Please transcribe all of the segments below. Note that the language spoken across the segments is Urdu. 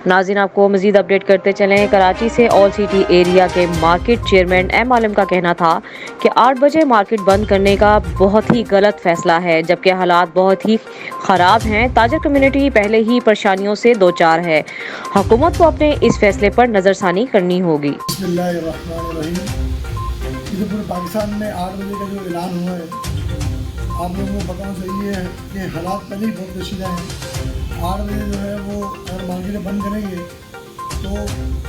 ناظرین آپ کو مزید اپڈیٹ کرتے چلیں، کراچی سے اول سٹی ایریا کے مارکیٹ چیئرمین ایم عالم کا کہنا تھا کہ 8 بجے مارکیٹ بند کرنے کا بہت ہی غلط فیصلہ ہے، جبکہ حالات بہت ہی خراب ہیں۔ تاجر کمیونٹی پہلے ہی پریشانیوں سے دوچار ہے، حکومت کو اپنے اس فیصلے پر نظر ثانی کرنی ہوگی۔ بسم اللہ الرحمن الرحیم۔ پورے پاکستان میں 8 بجے کا جو اعلان ہوا ہے، آپ لوگوں کو بتانا چاہیے کہ حالات پہلے ہی بہت کشیدہ ہیں۔ 8 بجے جو ہے وہ اگر مارکیٹیں بند کریں گے تو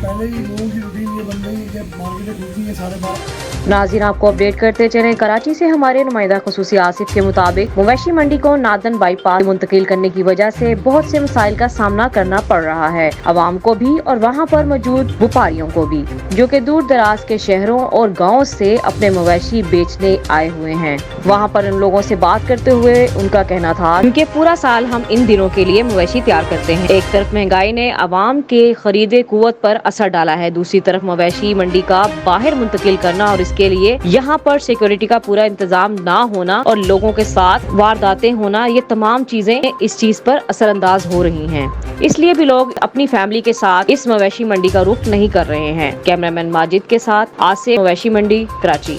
پہلے ہی لوگوں کی روٹین یہ بن گئی کہ مارکیٹیں کھلتی ہیں 12:30۔ ناظرین آپ کو اپڈیٹ کرتے چلیں، کراچی سے ہمارے نمائندہ خصوصی آصف کے مطابق مویشی منڈی کو نادن بائی پاس منتقل کرنے کی وجہ سے بہت سے مسائل کا سامنا کرنا پڑ رہا ہے، عوام کو بھی اور وہاں پر موجود وپاریوں کو بھی، جو کہ دور دراز کے شہروں اور گاؤں سے اپنے مویشی بیچنے آئے ہوئے ہیں۔ وہاں پر ان لوگوں سے بات کرتے ہوئے ان کا کہنا تھا کہ پورا سال ہم ان دنوں کے لیے مویشی تیار کرتے ہیں۔ ایک طرف مہنگائی نے عوام کے خرید قوت پر اثر ڈالا ہے، دوسری طرف مویشی منڈی کا باہر منتقل کرنا اور اس کے لیے یہاں پر سیکیورٹی کا پورا انتظام نہ ہونا اور لوگوں کے ساتھ وارداتیں ہونا، یہ تمام چیزیں اس چیز پر اثر انداز ہو رہی ہیں۔ اس لیے بھی لوگ اپنی فیملی کے ساتھ اس مویشی منڈی کا رخ نہیں کر رہے ہیں۔ کیمرہ مین ماجد کے ساتھ آصف، مویشی منڈی، کراچی۔